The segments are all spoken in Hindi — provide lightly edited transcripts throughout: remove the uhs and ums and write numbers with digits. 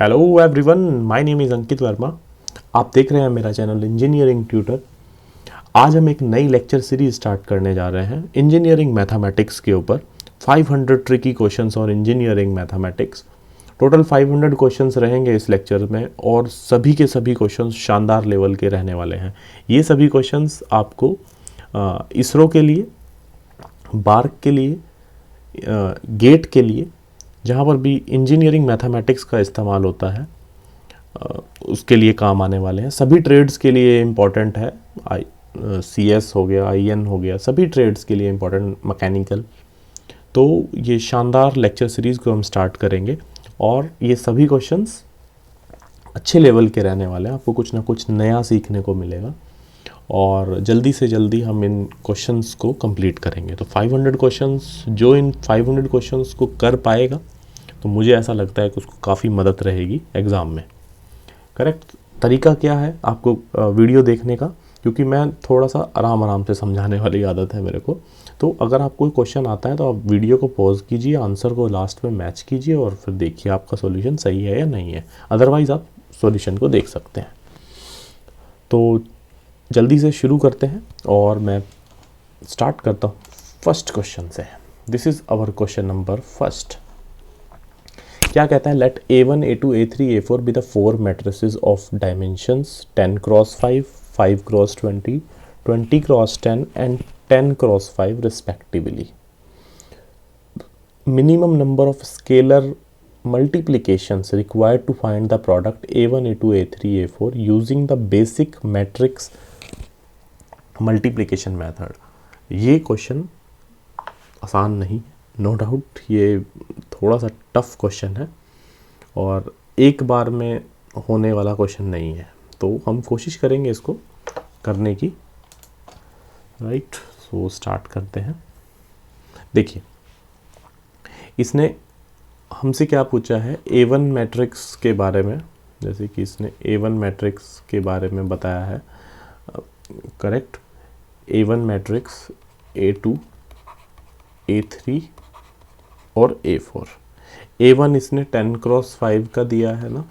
Hello everyone, my name is Ankit Verma. आप देख रहे हैं मेरा चैनल इंजीनियरिंग ट्यूटर। आज हम एक नई लेक्चर सीरीज स्टार्ट करने जा रहे हैं इंजीनियरिंग मैथमेटिक्स के ऊपर। 500 ट्रिकी क्वेश्चंस और इंजीनियरिंग मैथमेटिक्स। टोटल 500 क्वेश्चंस रहेंगे इस लेक्चर में और सभी के सभी क्वेश्चंस शानदार लेवल के रहने वाले हैं। ये सभी क्वेश्चंस आपको इसरो के लिए, बार्क के लिए, गेट के लिए, जहाँ पर भी इंजीनियरिंग मैथमेटिक्स का इस्तेमाल होता है उसके लिए काम आने वाले हैं। सभी ट्रेड्स के लिए इम्पॉर्टेंट है। CS हो गया, IN हो गया, सभी ट्रेड्स के लिए इम्पॉर्टेंट, मैकेनिकल। तो ये शानदार लेक्चर सीरीज़ को हम स्टार्ट करेंगे और ये सभी क्वेश्चंस अच्छे लेवल के रहने वाले हैं। आपको कुछ ना कुछ नया सीखने को मिलेगा और जल्दी से जल्दी हम इन क्वेश्चंस को कंप्लीट करेंगे। तो 500 क्वेश्चंस, जो इन 500 क्वेश्चंस को कर पाएगा तो मुझे ऐसा लगता है कि उसको काफ़ी मदद रहेगी एग्ज़ाम में। करेक्ट। तरीका क्या है आपको वीडियो देखने का, क्योंकि मैं थोड़ा सा आराम आराम से समझाने वाली आदत है मेरे को। तो अगर आपको कोई क्वेश्चन आता है तो आप वीडियो को पॉज कीजिए, आंसर को लास्ट में मैच कीजिए और फिर देखिए आपका सॉल्यूशन सही है या नहीं है। अदरवाइज़ आप सॉल्यूशन को देख सकते हैं। तो जल्दी से शुरू करते हैं और मैं स्टार्ट करता हूँ फर्स्ट क्वेश्चन से। This is our question number first. क्या कहता है? Let A1 A2 A3 A4 B the 4 matrices of dimensions 10x5, 5x20, 20x10 and 10x5 respectively. Minimum number of scalar multiplications required to find the product A1 A2 A3 A4 using the basic matrix multiplication method। ये क्वेश्चन आसान नहीं, नो डाउट, ये थोड़ा सा टफ क्वेश्चन है और एक बार में होने वाला क्वेश्चन नहीं है। तो हम कोशिश करेंगे इसको करने की। राइट, सो स्टार्ट करते हैं। देखिए, इसने हमसे क्या पूछा है? A1 मैट्रिक्स के बारे में। जैसे कि इसने A1 मैट्रिक्स के बारे में बताया है। Correct. A1 matrix, A2, A3 और A4। A1 इसने 10x5 का दिया है ना,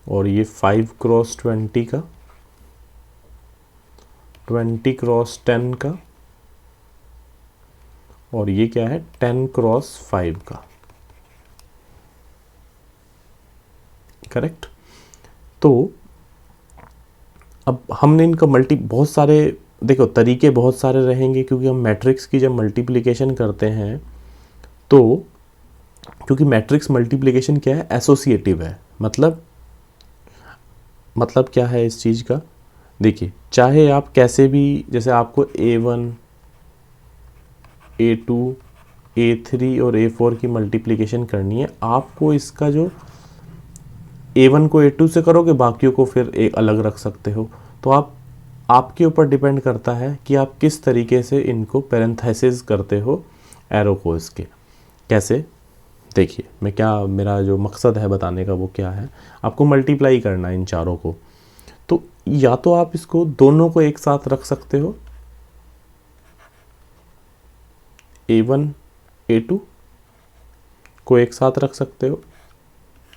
और ये 5x20 का, 20x10 का, और ये क्या है? 10x5 का। करेक्ट। तो अब हमने इनका बहुत सारे, देखो तरीके बहुत सारे रहेंगे, क्योंकि हम मैट्रिक्स की जब मल्टीप्लिकेशन करते हैं तो, क्योंकि मैट्रिक्स मल्टीप्लिकेशन क्या है? एसोसिएटिव है। मतलब क्या है इस चीज़ का? देखिए, चाहे आप कैसे भी, जैसे आपको A1 A2 A3 और A4 की मल्टीप्लिकेशन करनी है, आपको इसका जो A1 को A2 से करोगे, बाकियों को फिर एक अलग रख सकते हो। तो आपके ऊपर डिपेंड करता है कि आप किस तरीके से इनको पैरेंथेसिस करते हो, एरो को इसके कैसे। देखिए, मेरा जो मकसद है बताने का वो क्या है, आपको मल्टीप्लाई करना है इन चारों को। तो या तो आप इसको दोनों को एक साथ रख सकते हो, A1 A2 को एक साथ रख सकते हो,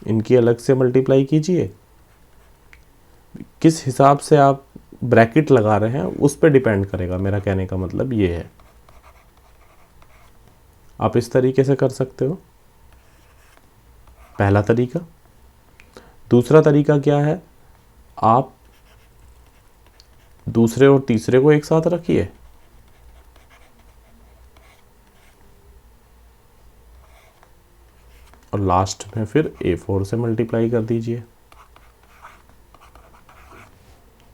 इनकी अलग से मल्टीप्लाई कीजिए। किस हिसाब से आप ब्रैकेट लगा रहे हैं उस पर डिपेंड करेगा। मेरा कहने का मतलब ये है, आप इस तरीके से कर सकते हो, पहला तरीका। दूसरा तरीका क्या है? आप दूसरे और तीसरे को एक साथ रखिए, और लास्ट में फिर A4 से मल्टीप्लाई कर दीजिए।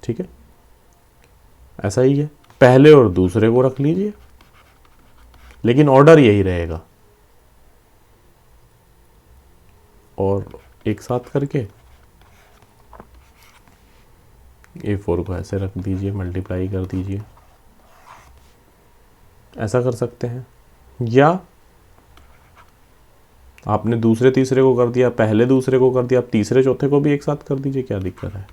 ठीक है, ऐसा ही है। पहले और दूसरे को रख लीजिए, लेकिन ऑर्डर यही रहेगा, और एक साथ करके A4 को ऐसे रख दीजिए, मल्टीप्लाई कर दीजिए। ऐसा कर सकते हैं। या आपने दूसरे तीसरे को कर दिया, पहले दूसरे को कर दिया, आप तीसरे चौथे को भी एक साथ कर दीजिए, क्या दिक्कत है?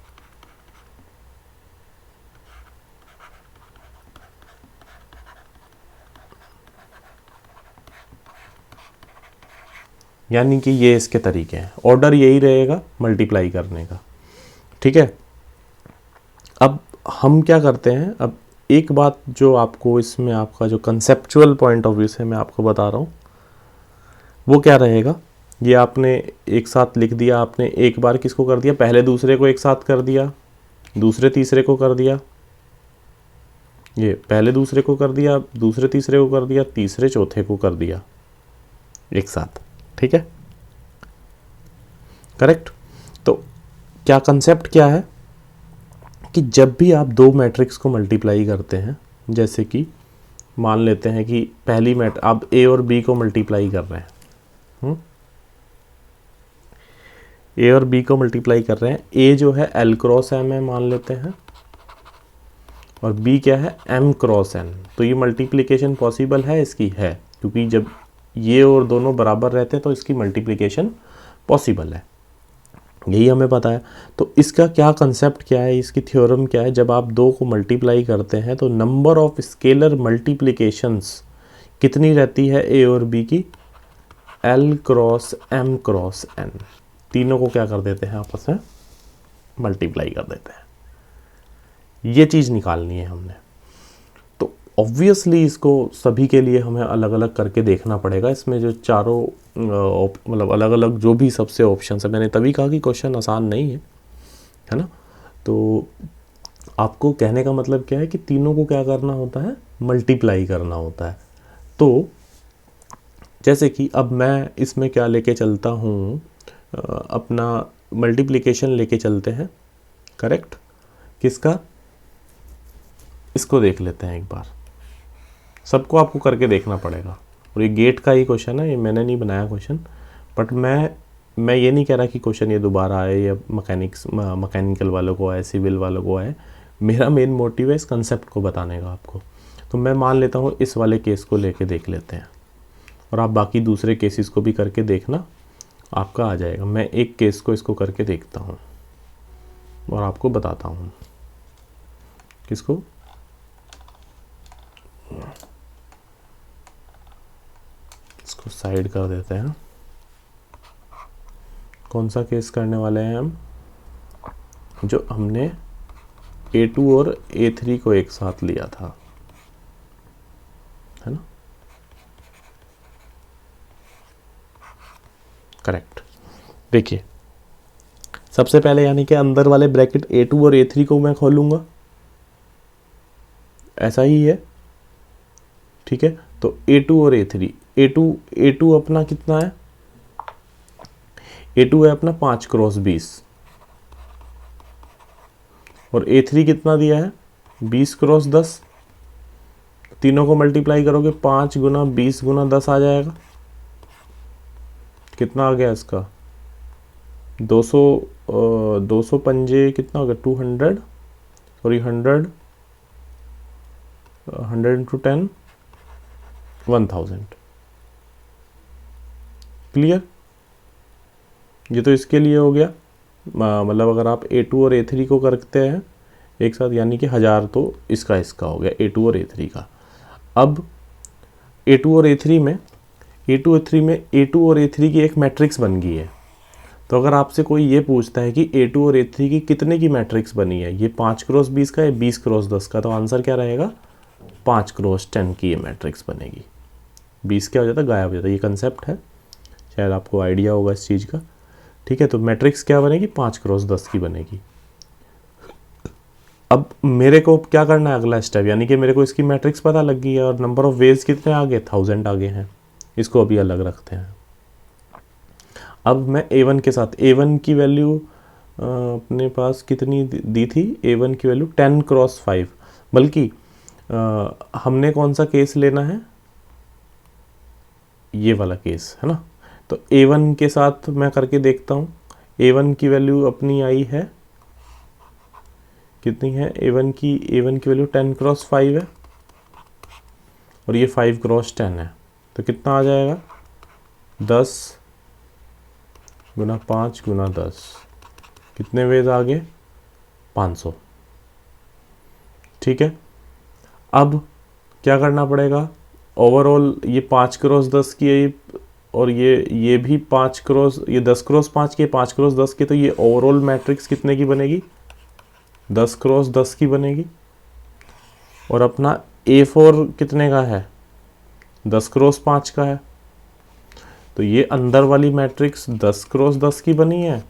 यानी कि ये इसके तरीके हैं, ऑर्डर यही रहेगा मल्टीप्लाई करने का। ठीक है, अब हम क्या करते हैं, अब एक बात जो आपको इसमें आपका जो कंसेप्चुअल पॉइंट ऑफ व्यू से मैं आपको बता रहा हूँ वो क्या रहेगा। ये आपने एक साथ लिख दिया, आपने एक बार किसको कर दिया, पहले दूसरे को एक साथ कर दिया, दूसरे तीसरे को कर दिया, ये पहले दूसरे को कर दिया, दूसरे तीसरे को कर दिया, तीसरे चौथे को कर दिया एक साथ। ठीक है, करेक्ट। तो क्या कंसेप्ट क्या है कि जब भी आप दो मैट्रिक्स को मल्टीप्लाई करते हैं, जैसे कि मान लेते हैं कि पहली आप ए और बी को मल्टीप्लाई कर रहे हैं, ए और बी को मल्टीप्लाई कर रहे हैं, ए जो है एल क्रॉस एम है मान लेते हैं, और बी क्या है, एम क्रॉस एन। तो ये मल्टीप्लिकेशन पॉसिबल है, इसकी है, क्योंकि जब ये और दोनों बराबर रहते हैं तो इसकी मल्टीप्लिकेशन पॉसिबल है, यही हमें पता है। तो इसका क्या कंसेप्ट क्या है, इसकी थ्योरम क्या है, जब आप दो को मल्टीप्लाई करते हैं तो नंबर ऑफ स्केलर मल्टीप्लिकेशंस कितनी रहती है ए और बी की, L cross M cross N. तीनों को क्या कर देते हैं, आपस में मल्टीप्लाई कर देते हैं। ये चीज़ निकालनी है हमने। तो ऑब्वियसली इसको सभी के लिए हमें अलग अलग करके देखना पड़ेगा। इसमें जो चारों मतलब अलग अलग जो भी सबसे ऑप्शन है, मैंने तभी कहा कि क्वेश्चन आसान नहीं है ना। तो आपको कहने का मतलब क्या है कि तीनों को क्या करना होता है, मल्टीप्लाई करना होता है। तो जैसे कि अब मैं इसमें क्या लेके चलता हूँ, अपना मल्टीप्लिकेशन लेके चलते हैं, करेक्ट। किसका, इसको देख लेते हैं एक बार, सबको आपको करके देखना पड़ेगा। और ये गेट का ही क्वेश्चन है, ये मैंने नहीं बनाया क्वेश्चन, बट मैं ये नहीं कह रहा कि क्वेश्चन ये दोबारा आए या मैकेनिकल वालों को आए, सिविल वालों को आए। मेरा मेन मोटिव है इस कंसेप्ट को बताने का आपको। तो मैं मान लेता हूँ इस वाले केस को लेके देख लेते हैं, और आप बाकी दूसरे केसेस को भी करके देखना, आपका आ जाएगा। मैं एक केस को इसको करके देखता हूँ और आपको बताता हूँ। किसको, इसको साइड कर देते हैं। कौन सा केस करने वाले हैं हम, जो हमने A2 और A3 को एक साथ लिया था, है ना, करेक्ट। देखिए सबसे पहले यानी कि अंदर वाले ब्रैकेट A2 और A3 को मैं खोलूंगा, ऐसा ही है, ठीक है। तो A2 और A3, A2 अपना कितना है, A2 है अपना 5 क्रॉस 20, और A3 कितना दिया है, 20 क्रॉस 10। तीनों को मल्टीप्लाई करोगे 5 गुना 20 गुना 10 आ जाएगा। कितना आ गया इसका, 200 200 पंजे कितना हो गया, 200, सॉरी 100 इंटू 10, 1000। क्लियर, ये तो इसके लिए हो गया। मतलब अगर आप A2 और A3 को करते हैं एक साथ, यानी कि 1000, तो इसका हो गया A2 और A3 का। अब A2 और A3 में A2 और A3 की एक मैट्रिक्स बन गई है। तो अगर आपसे कोई ये पूछता है कि A2 और A3 की कितने की मैट्रिक्स बनी है, ये 5 क्रॉस 20 का या 20 क्रॉस 10 का, तो आंसर क्या रहेगा, 5 क्रॉस 10 की ये मैट्रिक्स बनेगी। 20 क्या हो जाता है, गायब हो जाता है। ये कंसेप्ट है, शायद आपको आइडिया होगा इस चीज़ का, ठीक है। तो मैट्रिक्स क्या बनेगी, 5 क्रॉस 10 की बनेगी। अब मेरे को क्या करना है, अगला स्टेप, यानी कि मेरे को इसकी मैट्रिक्स पता लग गई है, और नंबर ऑफ वेज कितने आ गए, 1000 आ गए हैं। इसको अभी अलग रखते हैं। अब मैं A1 के साथ, A1 की वैल्यू अपने पास कितनी दी थी, A1 की वैल्यू 10 क्रॉस 5, बल्कि हमने कौन सा केस लेना है, ये वाला केस, है ना। तो A1 के साथ मैं करके देखता हूँ। A1 की वैल्यू अपनी आई है, कितनी है, A1 की वैल्यू 10 क्रॉस 5 है, और ये 5 क्रॉस 10 है। तो कितना आ जाएगा, 10 गुना 5 गुना 10, कितने वेज आ गए, 500, ठीक है। अब क्या करना पड़ेगा, ओवरऑल ये 5 क्रॉस 10 की और ये भी 5 क्रॉस, ये 10 क्रॉस 5 के, 5 क्रॉस 10 के, तो ये ओवरऑल मैट्रिक्स कितने की बनेगी? 10 क्रॉस 10 की बनेगी। और अपना A4 कितने का है? 10 क्रॉस 5 का है। तो ये अंदर वाली मैट्रिक्स 10 क्रॉस 10 की बनी है,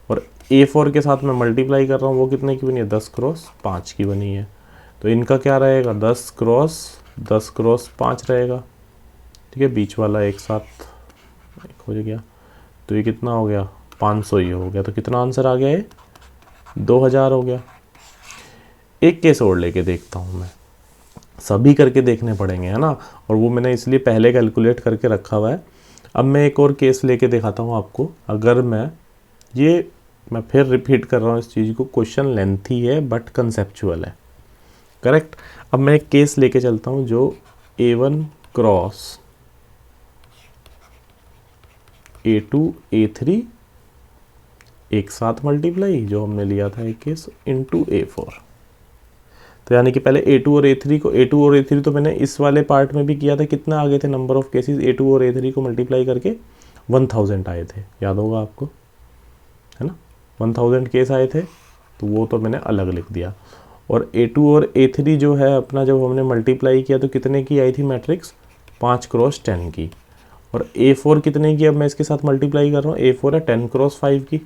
और A4 के साथ मैं मल्टीप्लाई कर रहा हूँ, वो कितने की बनी है? 10 क्रॉस 5 की बनी है। तो इनका क्या रहेगा? 10 क्रॉस 5 रहेगा। ठीक है, बीच वाला एक साथ एक हो गया, तो ये कितना हो गया? 500 ये हो गया। तो कितना आंसर आ गया? ये 2000 हो गया। एक केस और लेके देखता हूँ मैं, सभी करके देखने पड़ेंगे, है ना, और वो मैंने इसलिए पहले कैलकुलेट करके रखा हुआ है। अब मैं एक और केस लेके दिखाता हूँ आपको। अगर मैं फिर रिपीट कर रहा हूँ इस चीज़ को, क्वेश्चन लेंथी है बट कंसेप्चुअल है, करेक्ट। अब मैं एक केस लेके चलता हूँ जो A1 क्रॉस A2 A3 एक साथ मल्टीप्लाई, जो हमने लिया था एक केस, इंटू A4। तो यानी कि पहले A2 और A3 तो मैंने इस वाले पार्ट में भी किया था। कितना आगे थे नंबर ऑफ केसेस? A2 और A3 को मल्टीप्लाई करके 1000 आए थे, याद होगा आपको, है ना। 1000 केस आए थे, तो वो तो मैंने अलग लिख दिया। और A2 और A3 जो है अपना, जब हमने मल्टीप्लाई किया तो कितने की आई थी मैट्रिक्स? 5 क्रॉस 10 की। और A4 कितने की? अब मैं इसके साथ मल्टीप्लाई कर रहा हूँ। A4 है 10 क्रॉस 5 की।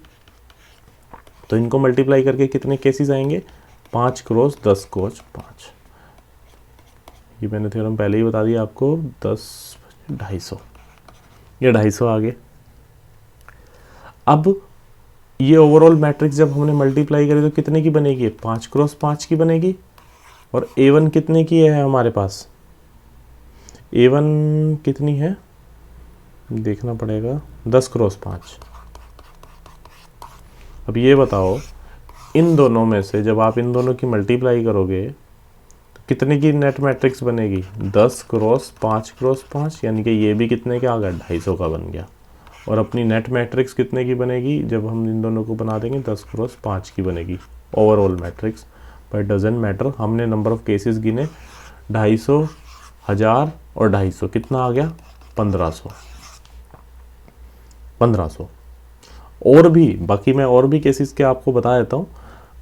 तो इनको मल्टीप्लाई करके कितने केसेस आएंगे? 5 क्रॉस 10 क्रॉस 5। ये मैंने थ्योरम पहले ही बता दिया आपको। 10 250, ये 250 आ गए। अब ये ओवरऑल मैट्रिक्स जब हमने मल्टीप्लाई करी तो कितने की बनेगी? 5 क्रॉस 5 की बनेगी। और A1 कितने की है हमारे पास? A1 कितनी है देखना पड़ेगा, 10 क्रॉस 5। अब ये बताओ, इन दोनों में से जब आप इन दोनों की मल्टीप्लाई करोगे तो कितने की नेट मैट्रिक्स बनेगी? 10 क्रॉस 5 यानी कि ये भी कितने का आ गया? 250 का बन गया। और अपनी नेट मैट्रिक्स कितने की बनेगी जब हम इन दोनों को बना देंगे? 10 क्रॉस 5 की बनेगी overall matrix. But doesn't matter, हमने नंबर ऑफ केसेस गिने, 250, 1000 और 250, कितना आ गया? 1500। और भी बाकी मैं और भी केसेस के आपको बता देता हूँ,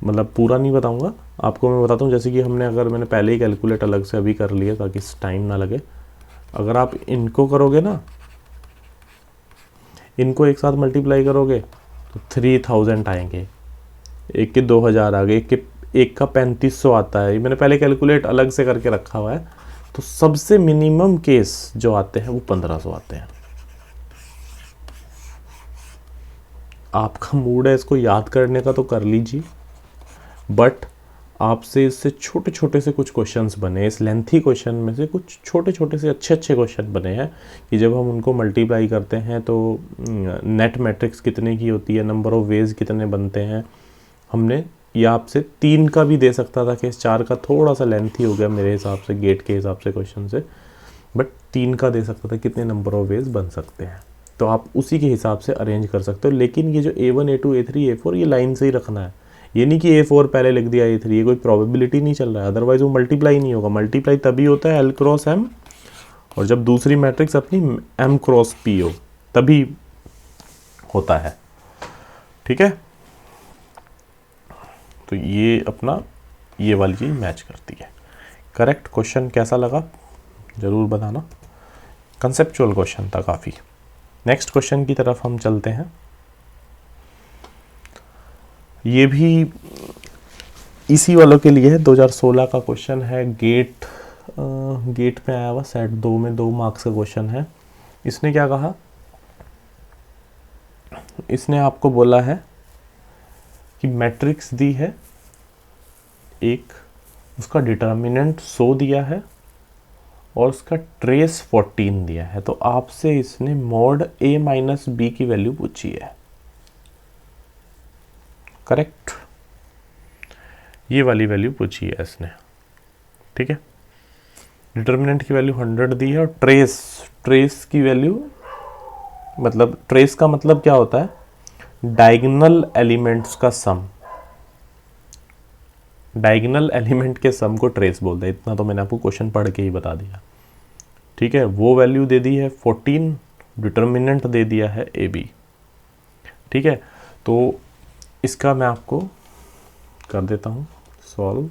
मतलब पूरा नहीं बताऊंगा आपको, मैं बताता हूँ। जैसे कि मैंने पहले ही कैलकुलेट अलग से अभी कर लिया ताकि टाइम ना लगे। अगर आप इनको करोगे ना, इनको एक साथ मल्टीप्लाई करोगे तो 3000 आएंगे, एक के 2000 आ गए, एक का 3500 आता है। मैंने पहले कैलकुलेट अलग से करके रखा हुआ है। तो सबसे मिनिमम केस जो आते हैं वो 1500 आते हैं। आपका मूड है इसको याद करने का तो कर लीजिए, बट आपसे इससे छोटे छोटे से कुछ क्वेश्चंस बने, इस लेंथी क्वेश्चन में से कुछ छोटे छोटे से अच्छे क्वेश्चन बने हैं कि जब हम उनको मल्टीप्लाई करते हैं तो नेट मैट्रिक्स कितने की होती है, नंबर ऑफ वेज कितने बनते हैं। हमने ये आपसे 3 का भी दे सकता था केस, 4 का थोड़ा सा लेंथी हो गया मेरे हिसाब से, गेट के हिसाब से क्वेश्चन से, बट 3 का दे सकता था कितने नंबर ऑफ वेज बन सकते हैं। तो आप उसी के हिसाब से अरेंज कर सकते हो। लेकिन ये जो A1 A2 A3 A4 ये लाइन से ही रखना है। ये नहीं कि A4 पहले लिख दिया A3, ये कोई प्रोबेबिलिटी नहीं चल रहा है, अदरवाइज वो मल्टीप्लाई नहीं होगा। मल्टीप्लाई तभी होता है L क्रॉस M, और जब दूसरी मैट्रिक्स अपनी M क्रॉस P हो तभी होता है। ठीक है, तो ये अपना ये वाली चीज़ मैच करती है। करेक्ट क्वेश्चन कैसा लगा ज़रूर बताना, कंसेप्चुअल क्वेश्चन था काफ़ी। नेक्स्ट क्वेश्चन की तरफ हम चलते हैं। ये भी इसी वालों के लिए है, 2016 का क्वेश्चन है। गेट में आया हुआ, सेट 2 में 2 मार्क्स का क्वेश्चन है। इसने क्या कहा, इसने आपको बोला है कि मैट्रिक्स दी है एक, उसका डिटर्मिनेंट 100 दिया है और उसका ट्रेस 14 दिया है। तो आपसे इसने मॉड A माइनस B की वैल्यू पूछी है। करेक्ट, ये वाली वैल्यू पूछी है इसने। ठीक है, डिटर्मिनेंट की वैल्यू 100 दी है, और ट्रेस की वैल्यू, मतलब ट्रेस का मतलब क्या होता है? डायगोनल एलिमेंट्स का सम। डायगोनल एलिमेंट के सम को ट्रेस बोलते हैं। इतना तो मैंने आपको क्वेश्चन पढ़ के ही बता दिया। ठीक है, वो वैल्यू दे दी है 14 डिटर्मिनेंट दे दिया है ए बी। ठीक है, तो इसका मैं आपको कर देता हूँ सॉल्व।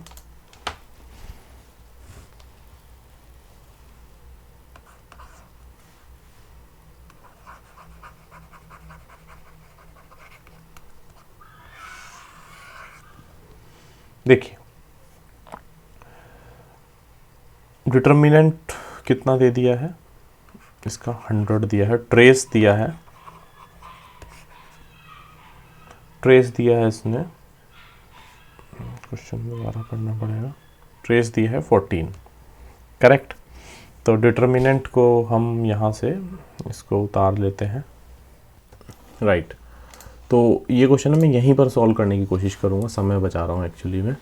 देखिए डिटर्मिनेंट कितना दे दिया है, इसका 100 दिया है, ट्रेस दिया है, ट्रेस दिया है इसने, क्वेश्चन दोबारा पढ़ना पड़ेगा, ट्रेस दिया है 14। करेक्ट। तो डिटर्मिनेंट को हम यहाँ से इसको उतार लेते हैं। राइट। तो ये क्वेश्चन मैं यहीं पर सॉल्व करने की कोशिश करूँगा, समय बचा रहा हूँ एक्चुअली में।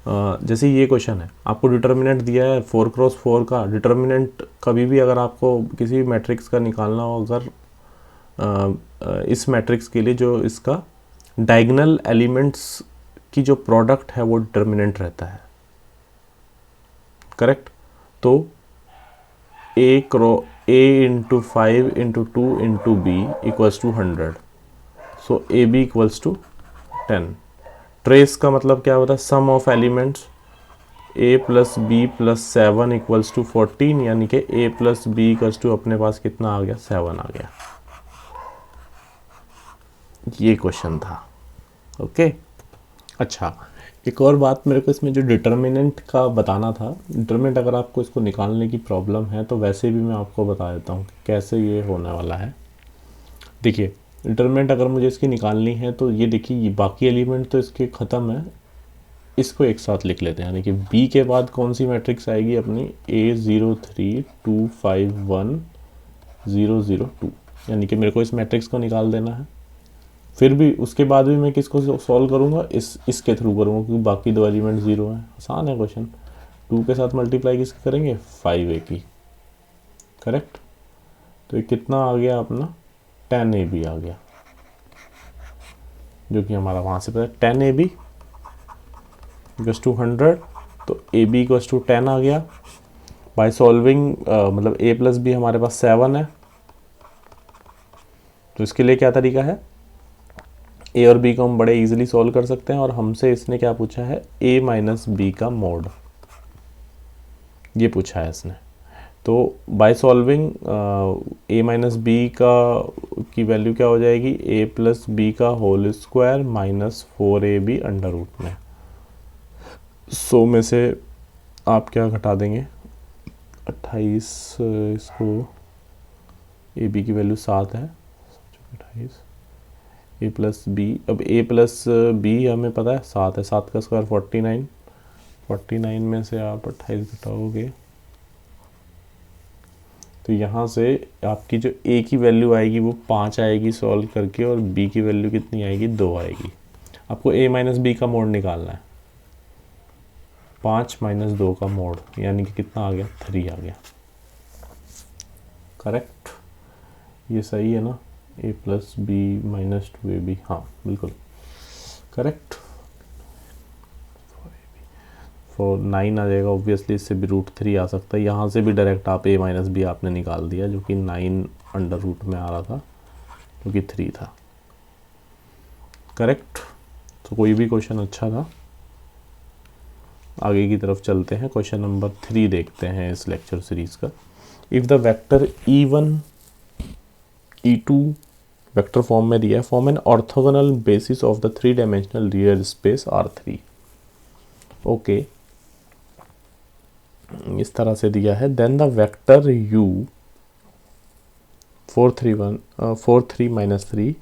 जैसे ये क्वेश्चन है, आपको डिटर्मिनेंट दिया है 4x4 का। डिटर्मिनेंट कभी भी अगर आपको किसी मैट्रिक्स का निकालना हो, अगर इस मैट्रिक्स के लिए जो इसका डायगोनल एलिमेंट्स की जो प्रोडक्ट है वो डिटर्मिनेंट रहता है। करेक्ट। तो a into 5 into 2 into b equals to 100, so a b equals to 10। Trace का मतलब क्या होता है, sum of elements a plus b plus 7 equals to 14, यानी कि a plus b equals to अपने पास कितना आ गया, 7 आ गया। ये क्वेश्चन था। ओके। अच्छा, एक और बात मेरे को इसमें जो डिटर्मिनेंट का बताना था, डिटर्मिनेंट अगर आपको इसको निकालने की प्रॉब्लम है तो वैसे भी मैं आपको बता देता हूँ कि कैसे ये होने वाला है। देखिए डिटर्मिनेंट अगर मुझे इसकी निकालनी है तो ये देखिए, ये बाकी एलिमेंट तो इसके ख़त्म है, इसको एक साथ लिख लेते हैं। यानी कि बी के बाद कौन सी मैट्रिक्स आएगी अपनी, A03251002, यानी कि मेरे को इस मैट्रिक्स को निकाल देना है। फिर भी उसके बाद भी मैं किसको सॉल्व करूँगा, इसके थ्रू करूँगा, क्योंकि बाकी दो एलिमेंट 0 हैं। आसान है क्वेश्चन। 2 के साथ मल्टीप्लाई किसकी करेंगे, 5a की। करेक्ट। तो ये कितना आ गया अपना, 10ab आ गया, जो कि हमारा वहाँ से पता है 10ab इक्वल्स टू 100, तो ab इक्वल्स टू 10 आ गया। बाय सॉल्विंग मतलब a प्लस बी हमारे पास 7 है, तो इसके लिए क्या तरीका है, a और b को हम बड़े इजीली सॉल्व कर सकते हैं। और हमसे इसने क्या पूछा है, a माइनस बी का मोड, ये पूछा है इसने। तो by solving a minus B का की वैल्यू क्या हो जाएगी, a प्लस बी का whole square minus 4ab under root में। 100 में से आप क्या घटा देंगे, 28, इसको ab की वैल्यू 7 है, 28 a प्लस बी। अब a प्लस बी हमें पता है 7 है, 7 का स्क्वायर 49, 49 में से आप 28 घटाओगे तो यहाँ से आपकी जो a की वैल्यू आएगी वो 5 आएगी सॉल्व करके, और b की वैल्यू कितनी आएगी, 2 आएगी। आपको a माइनस बी का मोड निकालना है, 5 माइनस 2 का मोड, यानी कि कितना आ गया, 3 आ गया। करेक्ट। ये सही है ना, a plus B minus 2ab, हाँ बिल्कुल करेक्ट। 9 आ जाएगा ऑब्वियसली, इससे भी √3 आ सकता है। यहाँ से भी डायरेक्ट आप a माइनस बी आपने निकाल दिया, जो कि 9 अंडर रूट में आ रहा था, जो कि 3 था। करेक्ट। तो कोई भी क्वेश्चन अच्छा था। आगे की तरफ चलते हैं, क्वेश्चन नंबर 3 देखते हैं इस लेक्चर सीरीज का। If the vector e1 e2 vector form में दिया है, form an orthogonal basis of the 3 dimensional real space R3। Okay, इस तरह से दिया है। Then the vector u 4 3 minus 3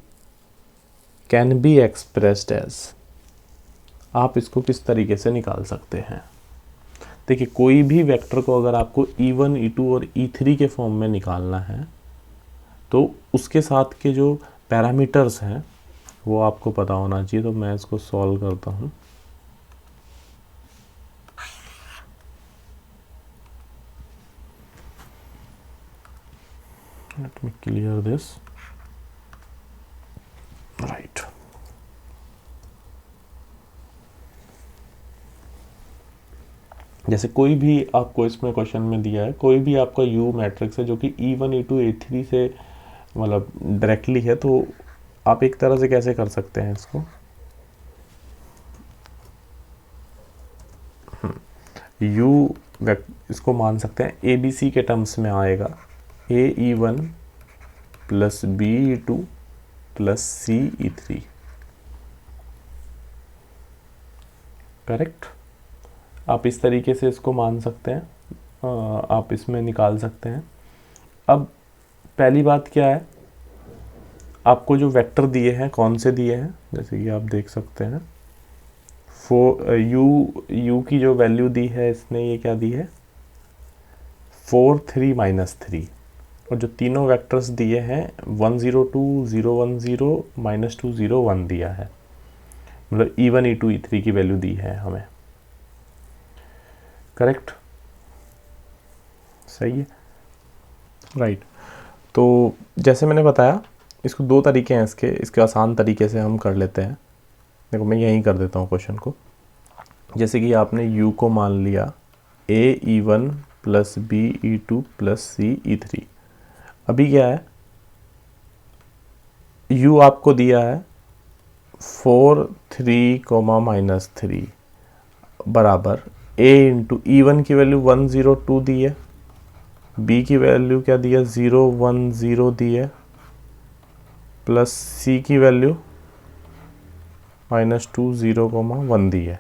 can be expressed as, आप इसको किस तरीके से निकाल सकते हैं। देखिए कोई भी वेक्टर को अगर आपको e1 e2 और e3 के फॉर्म में निकालना है तो उसके साथ के जो पैरामीटर्स हैं वो आपको पता होना चाहिए। तो मैं इसको सॉल्व करता हूँ। Let me clear this. Right. जैसे कोई भी आपको इसमें क्वेश्चन में दिया है, कोई भी आपका U मैट्रिक्स है जो कि E1 E2 E3 से मतलब डायरेक्टली है, तो आप एक तरह से कैसे कर सकते हैं इसको, यू इसको मान सकते हैं ए बी सी के टर्म्स में आएगा, AE1 plus BE2 plus CE3, correct. आप इस तरीके से इसको मान सकते हैं, आप इसमें निकाल सकते हैं। अब पहली बात क्या है, आपको जो वेक्टर दिए हैं कौन से दिए हैं, जैसे कि आप देख सकते हैं यू की जो वैल्यू दी है इसने, ये क्या दी है 4 3 -3, और जो तीनों वेक्टर्स दिए हैं 1 0 2 0 1 0 -2 0 1 दिया है, मतलब E1 E2 E3 की वैल्यू दी है हमें, करेक्ट, सही है, राइट। तो जैसे मैंने बताया, इसको दो तरीके हैं इसके आसान तरीके से हम कर लेते हैं। देखो मैं यहीं कर देता हूँ क्वेश्चन को। जैसे कि आपने u को मान लिया AE1 plus BE2 plus CE3। अभी क्या है, u आपको दिया है 4 3 -3 बराबर a इंटू E1 की वैल्यू 1 0 2 दी है, b की वैल्यू क्या दी है 0 1 0 दी है, प्लस c की वैल्यू -2 0 1 दी है।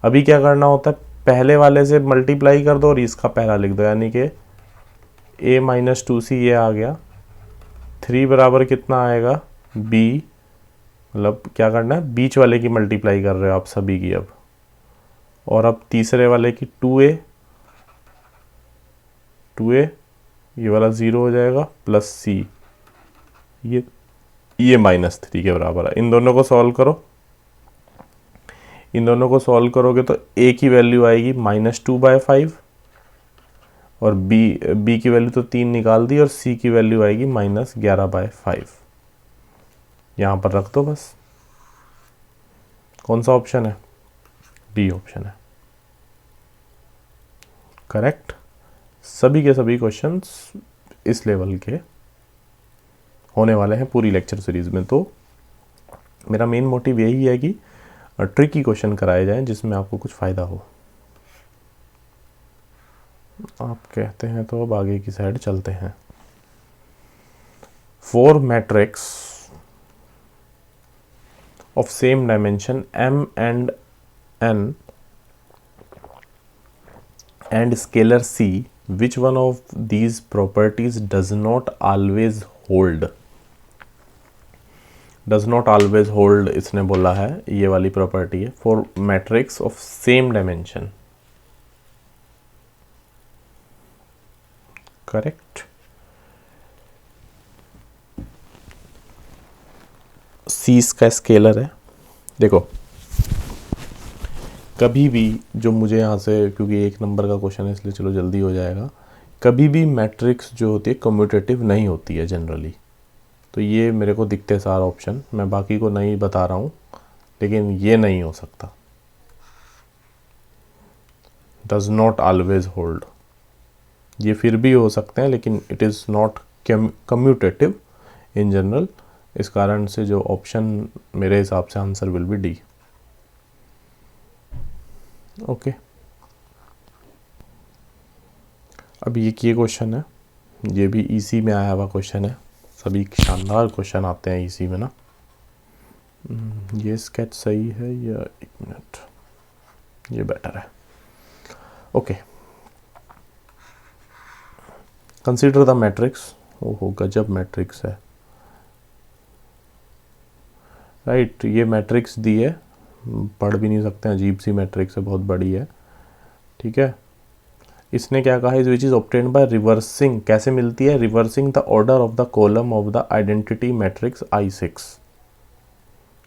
अभी क्या करना होता है, पहले वाले से मल्टीप्लाई कर दो और इसका पहला लिख दो, यानी कि a -2c ये आ गया, 3 बराबर कितना आएगा b, मतलब क्या करना है बीच वाले की मल्टीप्लाई कर रहे हो आप सभी की अब, और अब तीसरे वाले की 2a ये वाला 0 हो जाएगा, प्लस c ये -3 के बराबर है। इन दोनों को सॉल्व करो, इन दोनों को सॉल्व करोगे तो a की वैल्यू आएगी -2/5, और b की वैल्यू तो 3 निकाल दी, और c की वैल्यू आएगी -11/5। यहाँ पर रख दो बस। कौन सा ऑप्शन है, डी ऑप्शन है, करेक्ट। सभी के सभी क्वेश्चंस इस लेवल के होने वाले हैं पूरी लेक्चर सीरीज में। तो मेरा मेन मोटिव यही है कि ट्रिकी क्वेश्चन कराए जाएं जिसमें आपको कुछ फ़ायदा हो। आप कहते हैं तो अब आगे की साइड चलते हैं। 4 matrix of same dimension m and n and scalar c, which one of these properties does not always hold? does not always hold इसने बोला है, ये वाली प्रॉपर्टी है for matrix of same dimension, correct. c इसका स्केलर है। देखो कभी भी जो मुझे यहाँ से, क्योंकि एक नंबर का क्वेश्चन है इसलिए चलो जल्दी हो जाएगा, कभी भी मैट्रिक्स जो होती है कम्यूटेटिव नहीं होती है जनरली। तो ये मेरे को दिखते सारा ऑप्शन, मैं बाकी को नहीं बता रहा हूँ, लेकिन ये नहीं हो सकता, डज नॉट ऑलवेज होल्ड। ये फिर भी हो सकते हैं लेकिन it is not commutative in general. इस कारण से जो ऑप्शन मेरे हिसाब से answer will be D. Okay, अब ये क्वेश्चन है, ये भी इसी में आया हुआ क्वेश्चन है। सभी शानदार क्वेश्चन आते हैं इसी में ना। ये स्केच सही है या, एक मिनट, ये बेटर है। Okay, consider the matrix. ओहो गजब मैट्रिक्स है, राइट। ये मैट्रिक्स दी है, पढ़ भी नहीं सकते हैं, अजीब सी मैट्रिक्स है, बहुत बड़ी है, ठीक है। इसने क्या कहा, is which is obtained by reversing, कैसे मिलती है, reversing the order of the column of the identity matrix I6।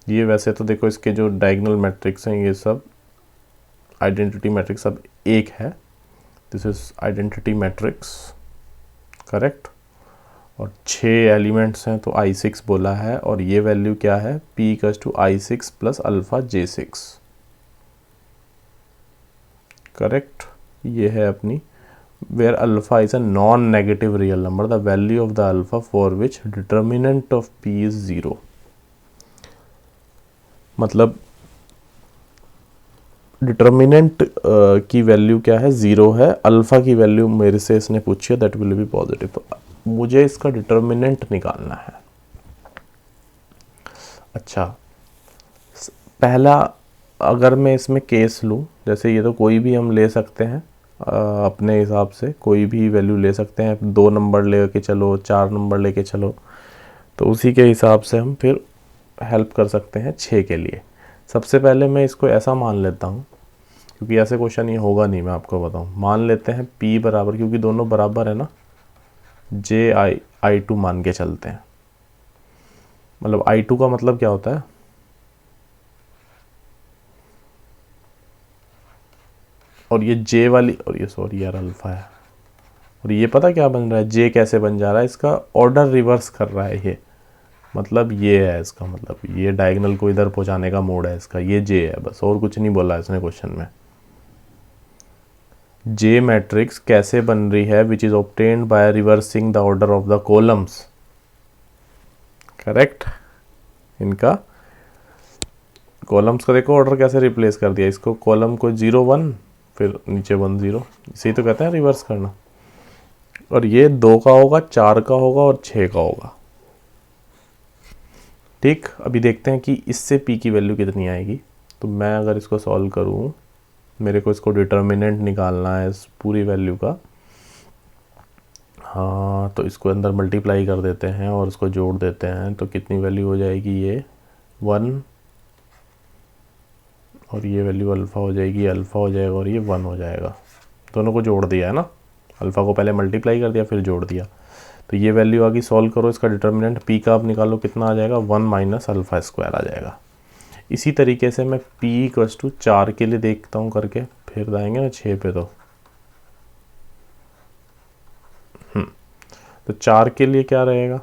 ये वैसे तो देखो इसके जो डायगोनल मैट्रिक्स हैं ये सब आइडेंटिटी मैट्रिक्स सब एक है, this is identity matrix, correct. और 6 एलिमेंट्स हैं तो I6 बोला है, और ये वैल्यू क्या है, P = I6 + alpha J6, correct. ये है अपनी where alpha is a non-negative real number, the value of the alpha for which determinant of p is 0. मतलब डिटर्मिनेंट की वैल्यू क्या है, 0 है, अल्फ़ा की वैल्यू मेरे से इसने पूछी है, दैट विल बी पॉजिटिव। तो मुझे इसका डिटर्मिनेंट निकालना है। अच्छा, पहला अगर मैं इसमें केस लूँ, जैसे ये तो कोई भी हम ले सकते हैं अपने हिसाब से, कोई भी वैल्यू ले सकते हैं, 2 नंबर लेके चलो, 4 नंबर लेके चलो, तो उसी के हिसाब से हम फिर हेल्प कर सकते हैं 6 के लिए। सबसे पहले मैं इसको ऐसा मान लेता हूँ, क्योंकि ऐसे क्वेश्चन ये होगा नहीं, मैं आपको बताऊँ। मान लेते हैं p बराबर, क्योंकि दोनों बराबर है ना, i2 मान के चलते हैं। मतलब i2 का मतलब क्या होता है, और ये j वाली, और ये सॉरी यार अल्फ़ा है, और ये पता क्या बन रहा है, j कैसे बन जा रहा है, इसका ऑर्डर रिवर्स कर रहा है ये। मतलब ये है इसका मतलब, ये डायगोनल को इधर पहुंचाने का मोड है इसका, ये j है बस, और कुछ नहीं बोला इसने क्वेश्चन में। j मैट्रिक्स कैसे बन रही है, which is obtained by reversing the order of the columns. Correct, इनका कॉलम्स का देखो ऑर्डर कैसे रिप्लेस कर दिया, इसको कॉलम को 0 1 फिर नीचे 1 0, इसे तो कहते हैं रिवर्स करना। और ये 2 का होगा, 4 का होगा और 6 का होगा। ठीक, अभी देखते हैं कि इससे p की वैल्यू कितनी आएगी। तो मैं अगर इसको सॉल्व करूं, मेरे को इसको डिटर्मिनेंट निकालना है इस पूरी वैल्यू का। हाँ, तो इसको अंदर मल्टीप्लाई कर देते हैं और इसको जोड़ देते हैं, तो कितनी वैल्यू हो जाएगी, ये 1, और ये वैल्यू अल्फ़ा हो जाएगी, अल्फ़ा हो जाएगा, और ये 1 हो जाएगा। दोनों को जोड़ दिया है ना, अल्फ़ा को पहले मल्टीप्लाई कर दिया फिर जोड़ दिया, तो ये वैल्यू आ गई। सॉल्व करो इसका डिटर्मिनेंट p का, आप निकालो कितना आ जाएगा, 1 माइनस अल्फ़ा स्क्वायर आ जाएगा। इसी तरीके से मैं p इक्वल्स टू 4 के लिए देखता हूँ करके, फिर आएंगे ना 6 पे। तो 4 के लिए क्या रहेगा,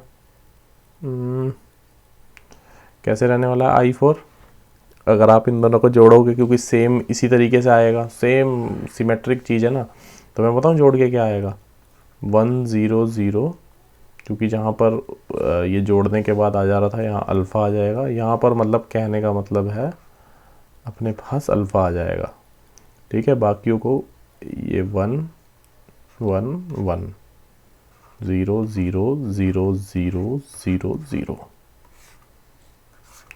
कैसे रहने वाला है, i4। अगर आप इन दोनों को जोड़ोगे, क्योंकि सेम इसी तरीके से आएगा, सेम सिमेट्रिक चीज़ है ना, तो मैं बताऊँ जोड़ के क्या आएगा, 1 0 0, क्योंकि जहाँ पर ये जोड़ने के बाद आ जा रहा था, यहाँ अल्फ़ा आ जाएगा, यहाँ पर मतलब कहने का मतलब है अपने पास अल्फ़ा आ जाएगा। ठीक है, बाकियों को ये 1 1 1 0 0 0 0 0 0।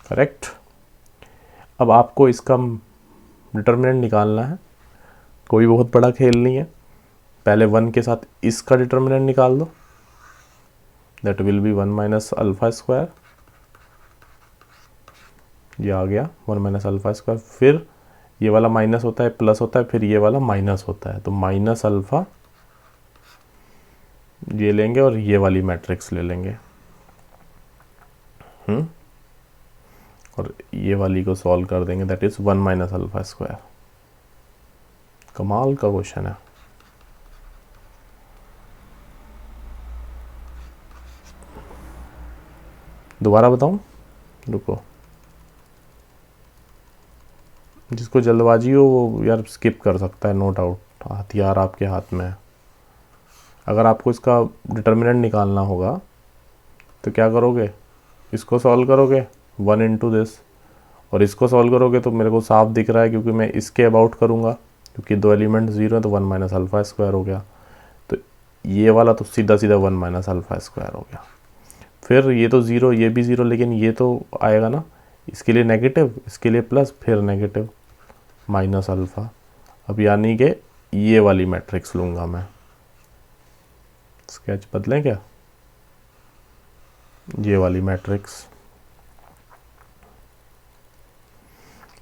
करेक्ट। अब आपको इसका डिटर्मिनेंट निकालना है, कोई बहुत बड़ा खेल नहीं है। पहले 1 के साथ इसका डिटर्मिनेंट निकाल दो, that will be 1 minus alpha square, ये आ गया 1 माइनस अल्फ़ा स्क्वायर। फिर ये वाला माइनस होता है, प्लस होता है, फिर ये वाला माइनस होता है, तो माइनस अल्फ़ा ये लेंगे और ये वाली मैट्रिक्स ले लेंगे। और ये वाली को सॉल्व कर देंगे, that is 1 minus alpha square. कमाल का क्वेश्चन है। दोबारा बताऊं, रुको, जिसको जल्दबाजी हो वो यार स्किप कर सकता है, नो डाउट, हथियार आपके हाथ में है। अगर आपको इसका डिटर्मिनेंट निकालना होगा तो क्या करोगे, इसको सॉल्व करोगे 1 इंटू दिस, और इसको सॉल्व करोगे तो मेरे को साफ दिख रहा है, क्योंकि मैं इसके अबाउट करूँगा, क्योंकि 2 एलिमेंट 0 है, तो 1 माइनस अल्फ़ा स्क्वायर हो गया। तो ये वाला तो सीधा सीधा 1 माइनस अल्फ़ा स्क्वायर हो गया। फिर ये तो 0, ये भी 0, लेकिन ये तो आएगा ना, इसके लिए नेगेटिव, इसके लिए प्लस, फिर नेगेटिव माइनस अल्फ़ा। अब यानी कि ये वाली मैट्रिक्स लूँगा मैं। स्केच बदलें क्या, ये वाली मैट्रिक्स।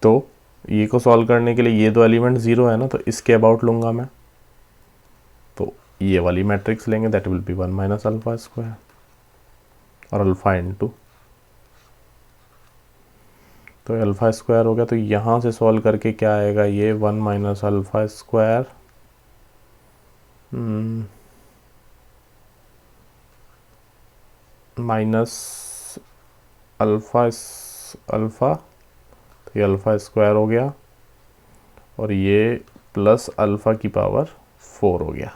तो ये को सॉल्व करने के लिए ये 2 एलिमेंट 0 है ना, तो इसके अबाउट लूँगा मैं, तो ये वाली मैट्रिक्स लेंगे, that will be 1 minus alpha square, और अल्फ़ा इंटू, तो अल्फ़ा स्क्वायर हो गया। तो यहाँ से सॉल्व करके क्या आएगा, ये 1 minus alpha square minus alpha, तो ये अल्फ़ा स्क्वायर हो गया, और ये प्लस अल्फ़ा की पावर 4 हो गया।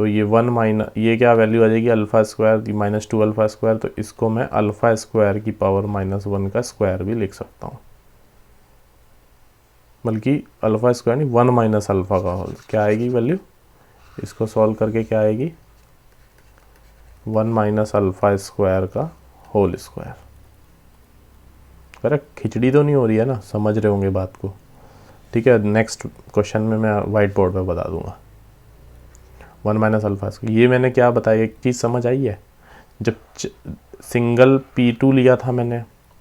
तो ये 1 माइनस ये क्या वैल्यू आ जाएगी alpha square minus 2 alpha square, तो इसको मैं अल्फ़ा स्क्वायर की पावर -1 का स्क्वायर भी लिख सकता हूँ, बल्कि अल्फ़ा स्क्वायर नहीं 1 माइनस अल्फ़ा का होल। क्या आएगी वैल्यू, इसको सॉल्व करके क्या आएगी 1 माइनस अल्फ़ा स्क्वायर का होल स्क्वायर। करेक्ट, खिचड़ी तो नहीं हो रही है ना, समझ रहे होंगे बात को। ठीक है, नेक्स्ट क्वेश्चन में मैं वाइट बोर्ड पे बता दूंगा 1 माइनस अल्फ़ा स्क्वायर। ये मैंने क्या बताया, एक चीज़ समझ आई है, जब सिंगल P2 लिया था मैंने,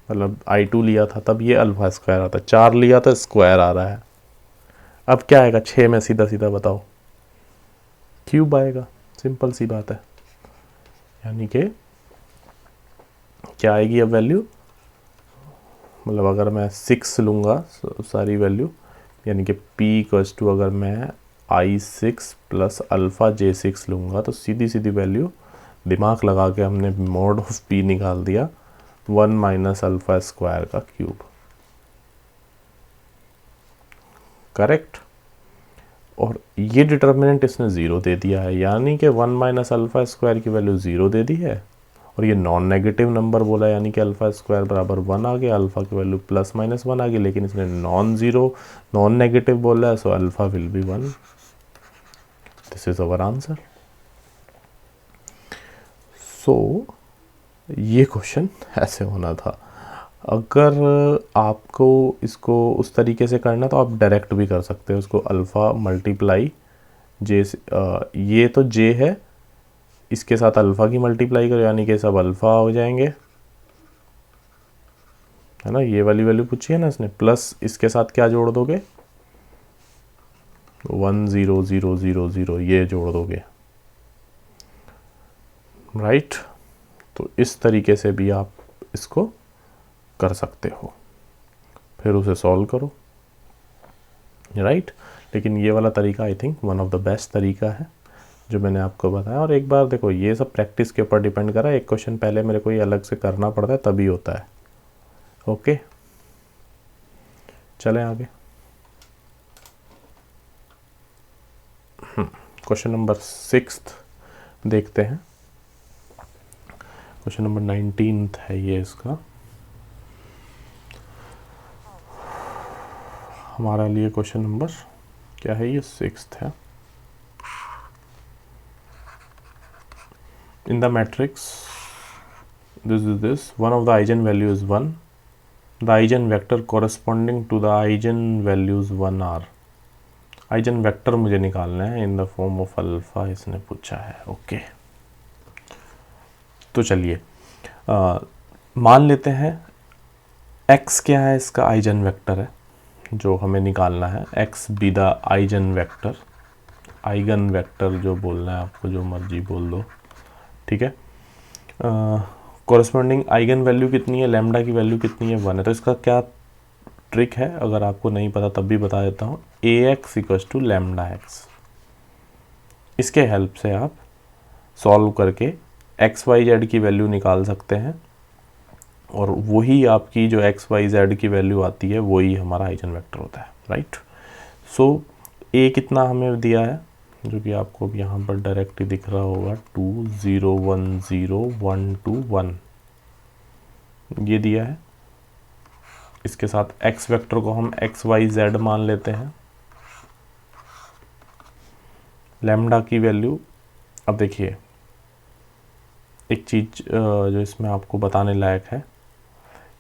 मतलब I2 लिया था, तब ये अल्फ़ा स्क्वायर आता, 4 लिया तो स्क्वायर आ रहा है। अब क्या आएगा 6 में, सीधा सीधा बताओ, क्यूब आएगा, सिंपल सी बात है। यानी कि क्या आएगी अब वैल्यू, मतलब अगर मैं 6 लूँगा सारी वैल्यू, यानी कि P इक्वल्स टू अगर मैं I6 प्लस अल्फ़ा J6 लूँगा, तो सीधी सीधी वैल्यू दिमाग लगा के हमने मोड ऑफ P निकाल दिया 1 माइनस अल्फ़ा स्क्वायर का क्यूब। करेक्ट, और ये डिटर्मिनेंट इसने 0 दे दिया है, यानी कि 1 माइनस अल्फ़ा स्क्वायर की वैल्यू 0 दे दी है, और ये नॉन नेगेटिव नंबर बोला, यानी कि अल्फ़ा स्क्वायर बराबर 1 आ गया, अल्फ़ा की वैल्यू प्लस माइनस 1 आ गई, लेकिन इसने नॉन नेगेटिव बोला है, so alpha will be 1। This is our answer. So ये क्वेश्चन ऐसे होना था। अगर आपको इसको उस तरीके से करना तो आप डायरेक्ट भी कर सकते हो, उसको अल्फ़ा मल्टीप्लाई जे, ये तो जे है, इसके साथ अल्फ़ा की मल्टीप्लाई करो, यानी कि सब अल्फ़ा हो जाएंगे, है ना। ये वाली वैल्यू पूछी है ना इसने, प्लस इसके साथ क्या जोड़ दोगे 1 0 0 0 0, ये जोड़ दोगे, राइट। तो इस तरीके से भी आप इसको कर सकते हो, फिर उसे सॉल्व करो, राइट। लेकिन ये वाला तरीका I think one of the best तरीका है जो मैंने आपको बताया। और एक बार देखो, ये सब प्रैक्टिस के ऊपर डिपेंड करा, एक क्वेश्चन पहले मेरे को ये अलग से करना पड़ता है तभी होता है। ओके, चलें आगे। क्वेश्चन नंबर 6 देखते हैं। क्वेश्चन नंबर 19 है ये, इसका हमारा लिए क्वेश्चन नंबर क्या है, ये 6 है। In the matrix, this one of the eigenvalue is 1, the eigenvector corresponding to the eigenvalues 1 are, eigenvector मुझे निकालना है in the form of alpha, इसने पूछा है। ओके, तो चलिए मान लेते हैं x क्या है, इसका आइजन वेक्टर है जो हमें निकालना है, x be the eigen vector, eigen vector जो बोलना है आपको, जो मर्जी बोल दो, ठीक है। कॉरस्पॉन्डिंग आइगन वैल्यू कितनी है, लैम्डा की वैल्यू कितनी है, 1 है। तो इसका क्या ट्रिक है, अगर आपको नहीं पता तब भी बता देता हूँ, ax equals to lambda X. इसके हेल्प से आप सॉल्व करके एक्स वाई जेड की वैल्यू निकाल सकते हैं, और वही आपकी जो एक्स वाई जेड की वैल्यू आती है वही हमारा आइगन वेक्टर होता है, राइट। सो a कितना हमें दिया है, जो कि आपको भी यहाँ पर डायरेक्ट दिख रहा होगा, 2 0 1 0 1 2 1, ये दिया है। इसके साथ x वेक्टर को हम एक्स वाई जेड मान लेते हैं। लैम्डा की वैल्यू, अब देखिए एक चीज़ जो इसमें आपको बताने लायक है,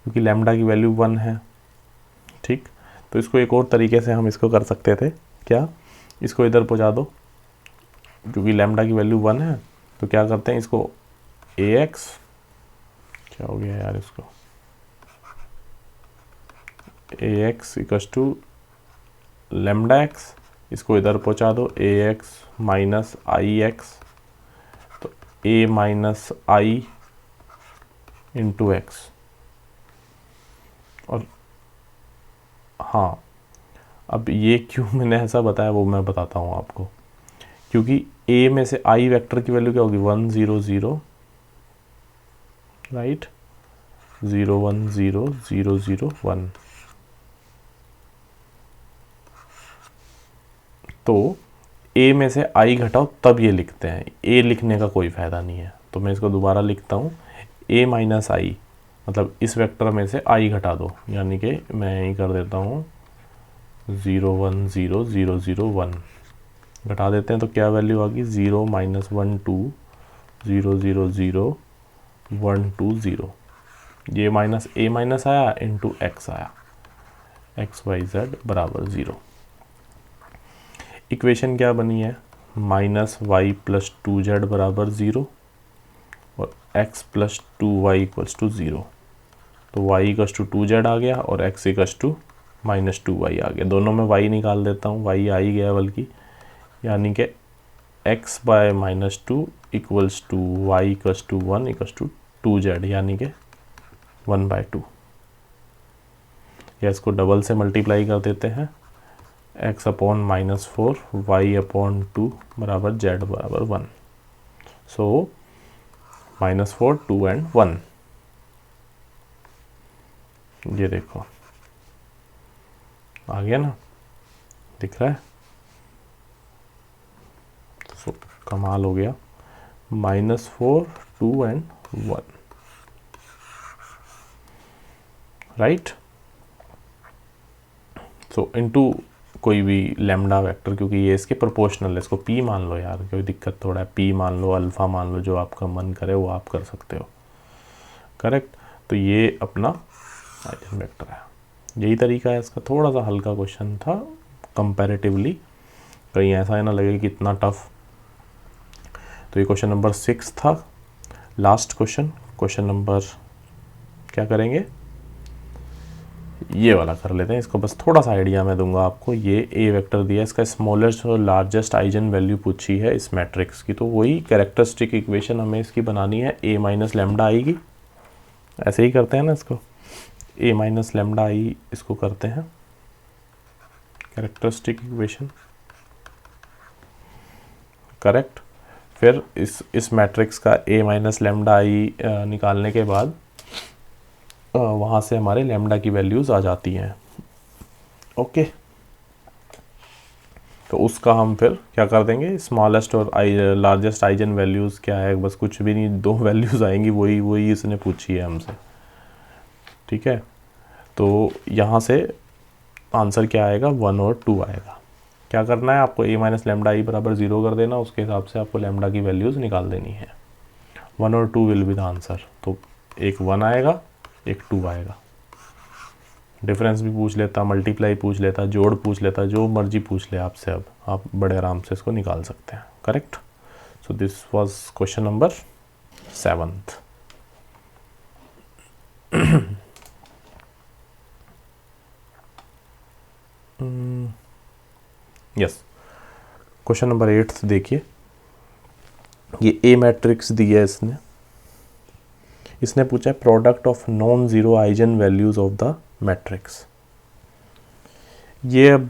क्योंकि लैम्डा की वैल्यू 1 है, ठीक, तो इसको एक और तरीके से हम इसको कर सकते थे, क्या, इसको इधर पहुँचा दो, क्योंकि लैम्डा की वैल्यू 1 है, तो क्या करते हैं इसको ax, क्या हो गया यार, इसको ax equals to lambda X, इसको इधर पहुंचा दो ax माइनस आई एक्स, तो a minus I into X. और हाँ, अब ये क्यों मैंने ऐसा बताया वो मैं बताता हूँ आपको, क्योंकि a में से i वेक्टर की वैल्यू क्या होगी 1 0 0, राइट, 0 1 0 0 0 1, तो ए में से आई घटाओ तब ये लिखते हैं, ए लिखने का कोई फ़ायदा नहीं है। तो मैं इसको दोबारा लिखता हूँ, ए माइनस आई, मतलब इस वेक्टर में से आई घटा दो, यानी कि मैं यही कर देता हूँ 0 1 0 0 0 1, घटा देते हैं तो क्या वैल्यू आ गई 0 माइनस 1 2 0 0 0 1 2 0। ये माइनस ए माइनस आया इंटू एक्स आया, एक्स वाई जेड बराबर 0। इक्वेशन क्या बनी है, माइनस वाई प्लस 2z बराबर 0 और x plus 2y equals to 0। तो y इक्वल्स टू 2z आ गया और x equals to minus 2y आ गया। दोनों में y निकाल देता हूँ, y आ ही गया बल्कि, यानी कि x by minus 2 equals to y equals to 1 equals to 2z, यानी कि 1/2। या इसको डबल से मल्टीप्लाई कर देते हैं, x upon minus 4 y upon 2 बराबर z बराबर 1। सो माइनस 4 2 एंड 1, ये देखो आ गया ना, दिख रहा है। सो कमाल हो गया, minus 4 2 and 1, right. So into कोई भी लैम्डा वेक्टर, क्योंकि ये इसके प्रोपोर्शनल है, इसको p मान लो यार, कोई दिक्कत थोड़ा है, p मान लो, अल्फ़ा मान लो, जो आपका मन करे वो आप कर सकते हो, करेक्ट। तो ये अपना आइगन वेक्टर है, यही तरीका है इसका। थोड़ा सा हल्का क्वेश्चन था कंपैरेटिवली, कहीं ऐसा ना लगे कि इतना टफ। तो ये क्वेश्चन नंबर 6 था, लास्ट क्वेश्चन। क्वेश्चन नंबर क्या करेंगे, ये वाला कर लेते हैं। इसको बस थोड़ा सा आइडिया मैं दूंगा आपको। ये ए वेक्टर दिया है, इसका स्मॉलेस्ट और लार्जेस्ट आइजन वैल्यू पूछी है इस मैट्रिक्स की, तो वही कैरेक्टरिस्टिक इक्वेशन हमें इसकी बनानी है। ए माइनस लेमडा आएगी, ऐसे ही करते हैं ना इसको, ए माइनस लेमडा आई इसको करते हैं कैरेक्टरिस्टिक इक्वेशन, करेक्ट। फिर इस मैट्रिक्स का ए माइनस लेमडा आई निकालने के बाद वहाँ से हमारे लेमडा की वैल्यूज़ आ जाती हैं, ओके। तो उसका हम फिर क्या कर देंगे, स्मॉलेस्ट और लार्जेस्ट आइजन वैल्यूज़ क्या है, बस कुछ भी नहीं, 2 वैल्यूज़ आएंगी, वही इसने पूछी है हमसे, ठीक है। तो यहाँ से आंसर क्या आएगा, 1 और 2 आएगा। क्या करना है आपको, ए माइनस लेमडा आई बराबर 0 कर देना, उसके हिसाब से आपको लेमडा की वैल्यूज़ निकाल देनी है। 1 और 2 विल बी द आंसर। तो एक 1 आएगा, एक 2 आएगा। डिफरेंस भी पूछ लेता, मल्टीप्लाई पूछ लेता, जोड़ पूछ लेता, जो मर्जी पूछ ले आपसे, अब आप बड़े आराम से इसको निकाल सकते हैं, correct. So this was question number 7th। Yes, question number 8 देखिए। ये ए मैट्रिक्स दी है इसने पूछा है product of non zero eigen values of the matrix. ये अब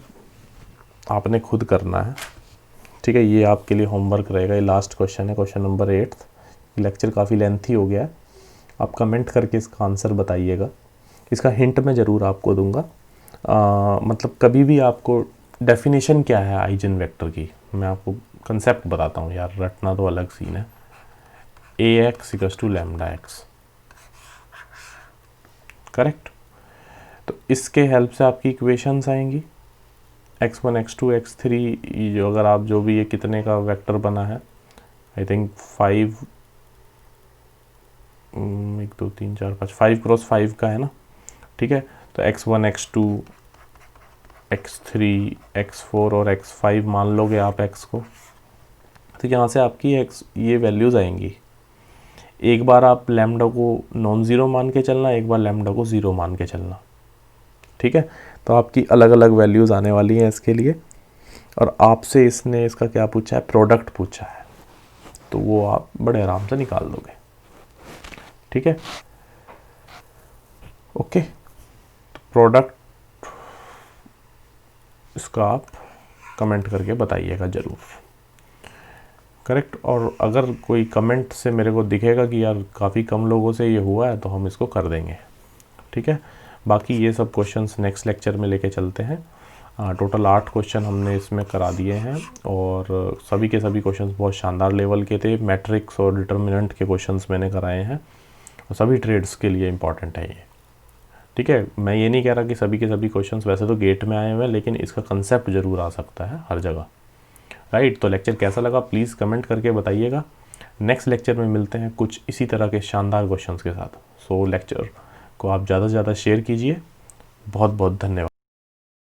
आपने खुद करना है, ठीक है। ये आपके लिए होमवर्क रहेगा, ये लास्ट क्वेश्चन है, क्वेश्चन नंबर 8। लेक्चर काफ़ी लेंथी हो गया है, आप कमेंट करके इसका आंसर बताइएगा। इसका हिंट मैं ज़रूर आपको दूंगा, मतलब कभी भी आपको डेफिनेशन क्या है आइजन वेक्टर की, मैं आपको कंसेप्ट बताता हूँ यार, रटना तो अलग सीन है। A x equals to lambda x, correct. तो इसके हेल्प से आपकी इक्वेशंस आएंगी, x1 x2 x3, जो अगर आप जो भी ये कितने का वेक्टर बना है, आई थिंक 5 1 2 3 4 5 5 क्रॉस 5 का है ना, ठीक है। तो x1 x2 x3 x4 और x5 मान लोगे आप x को, तो यहाँ से आपकी ये वैल्यूज़ आएंगी। एक बार आप लैम्डा को नॉन ज़ीरो मान के चलना, एक बार लैम्डा को ज़ीरो मान के चलना, ठीक है। तो आपकी अलग अलग वैल्यूज़ आने वाली हैं इसके लिए, और आपसे इसने इसका क्या पूछा है, प्रोडक्ट पूछा है, तो वो आप बड़े आराम से निकाल दोगे, ठीक है, ओके। तो प्रोडक्ट इसका आप कमेंट करके बताइएगा ज़रूर, करेक्ट। और अगर कोई कमेंट से मेरे को दिखेगा कि यार काफ़ी कम लोगों से ये हुआ है, तो हम इसको कर देंगे, ठीक है। बाकी ये सब क्वेश्चंस नेक्स्ट लेक्चर में लेके चलते हैं। टोटल 8 क्वेश्चन हमने इसमें करा दिए हैं और सभी के सभी क्वेश्चंस बहुत शानदार लेवल के थे। मैट्रिक्स और डिटर्मिनेंट के क्वेश्चंस मैंने कराए हैं और सभी ट्रेड्स के लिए इम्पॉर्टेंट है ये। ठीक है, मैं ये नहीं कह रहा कि सभी के सभी क्वेश्चंस वैसे तो गेट में आए हुए हैं, लेकिन इसका कंसेप्ट ज़रूर आ सकता है हर जगह। राइट, तो लेक्चर कैसा लगा प्लीज़ कमेंट करके बताइएगा। नेक्स्ट लेक्चर में मिलते हैं कुछ इसी तरह के शानदार क्वेश्चंस के साथ। सो लेक्चर को आप ज़्यादा से ज़्यादा शेयर कीजिए। बहुत बहुत धन्यवाद।